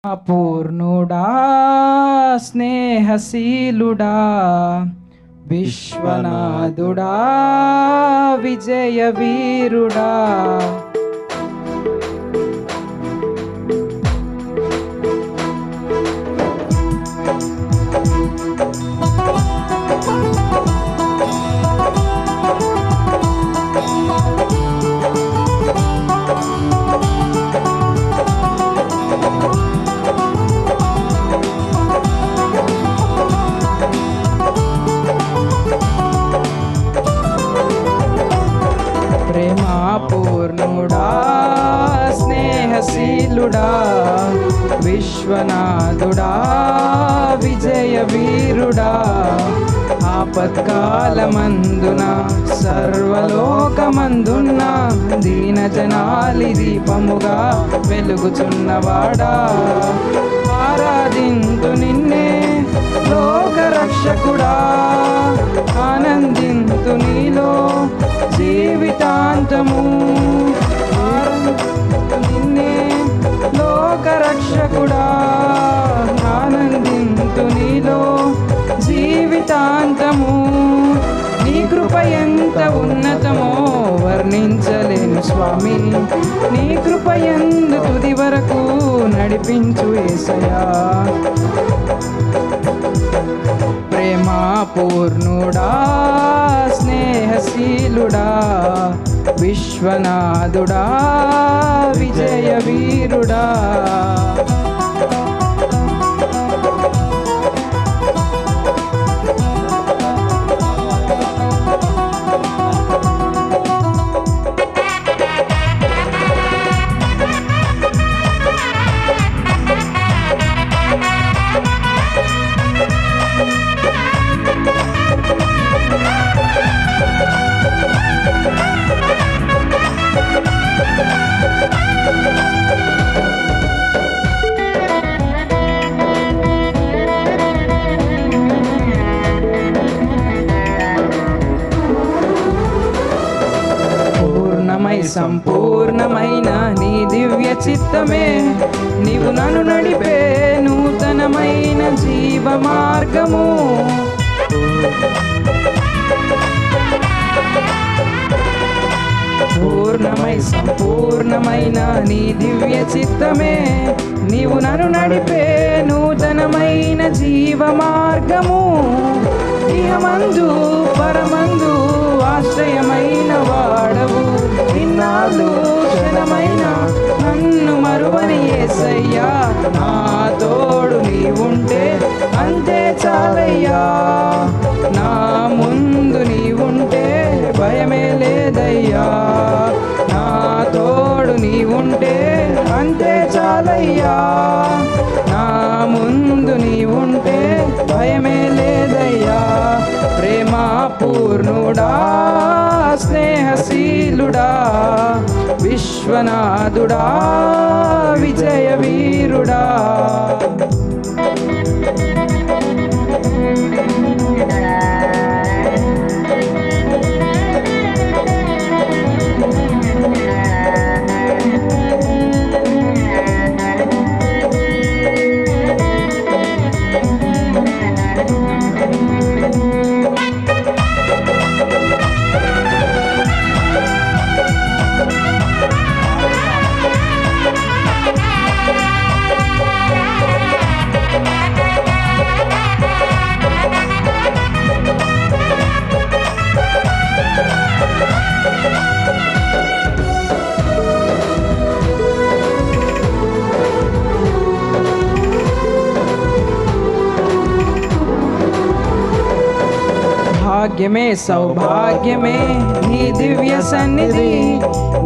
పూర్ణుడా స్నేహశీలుడా విశ్వనాథుడా విజయ వీరుడా పూర్ణుడా స్నేహశీలుడా విశ్వనాథుడా విజయ వీరుడా ఆపత్కాలమందున సర్వలోకమందున్న దీనజనాలి దీపముగా వెలుగుచున్నవాడా ఆరాధింతు నిన్నే లోకరక్షకుడా ఆనందింతు నీలో జీవితాంతము నిన్నే లోకరక్షకుడా ఆనందింతు నీలో జీవితాంతము నీ కృప ఎంత ఉన్నతమో వర్ణించలేను స్వామి నీ కృప ఎందు తుది వరకు నడిపించు యేసయ్యా ప్రేమా పూర్ణుడా స్నేహశీలుడా విశ్వనాథుడా విజయ వీరుడా సంపూర్ణమైన నీ దివ్య చిత్తమే నీవు నన్ను నడిపే నూతనమైన జీవ మార్గము సంపూర్ణమైన నీ దివ్య చిత్తమే నీవు నన్ను నడిపే నూతనమైన జీవ మార్గము ఇహమందు పరమందు ఆశ్రయమైన వాడవు ఇన్నాళ్ళు క్షణమైన నన్ను మరువని యేసయ్యా నా తోడు నీవుంటే అంతే చాలయ్యా నా ముందు నీవుంటే భయమే లేదయ్యా నా తోడు నీవుంటే అంతే చాలయ్యా నా ముందు నీవుంటే భయమే లేదయ్యా ప్రేమా పూర్ణుడా స్నేహశీలుడా విశ్వనాథుడా విజయ వీరుడా భాగ్యమే సౌభాగ్యమే నీ దివ్య సన్నిధి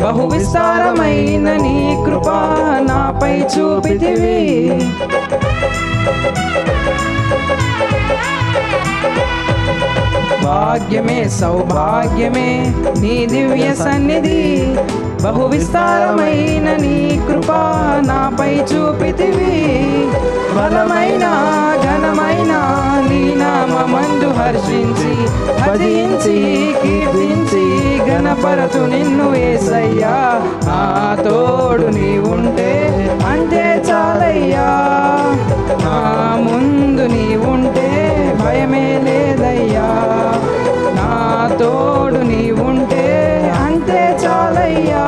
బహు విస్తారమైన నీ కృప నాపై చూపితివి భాగ్యమే సౌభాగ్యమే నీ దివ్య సన్నిధి బహు విస్తారమైన నీ కృప నాపై చూపితివి బలమైన ఘనమైన నీ నామమందు హర్షించి భజించి కీర్తించి ఘనపరతు నిన్ను యేసయ్యా నా తోడు నీవుంటే అంతే చాలయ్యా. నా ముందు నీ ఉంటే భయమే లేదయ్యా. నా తోడు నీ ఉంటే అంతే చాలయ్యా.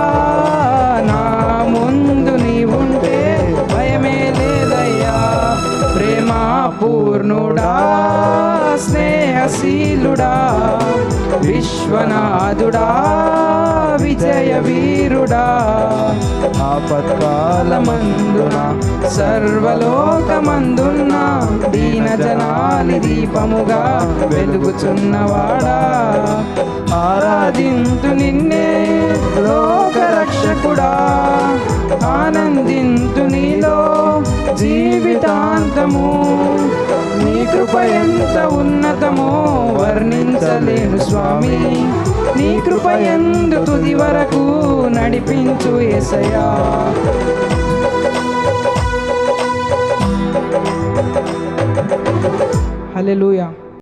నా ముందు నీ ఉంటే భయమే లేదయ్యా. ప్రేమ పూర్ణుడా, స్నేహశీలుడా, విశ్వనాథుడా, విజయ వీరుడా, ఆపత్కాలమందున సర్వలోకమందున్న దీన జనాలి దీపముగా వెలుగుచున్నవాడా, ఆరాధింతు నిన్నే లోకరక్షకుడా, ఆనందింతు నీలో జీవితాంతము. నీ కృప ఎంత ఉన్నతమో వర్ణించలేను స్వామి. నీ కృప ఎందు తుది వరకు నడిపించు యేసయ్యా. హల్లెలూయా.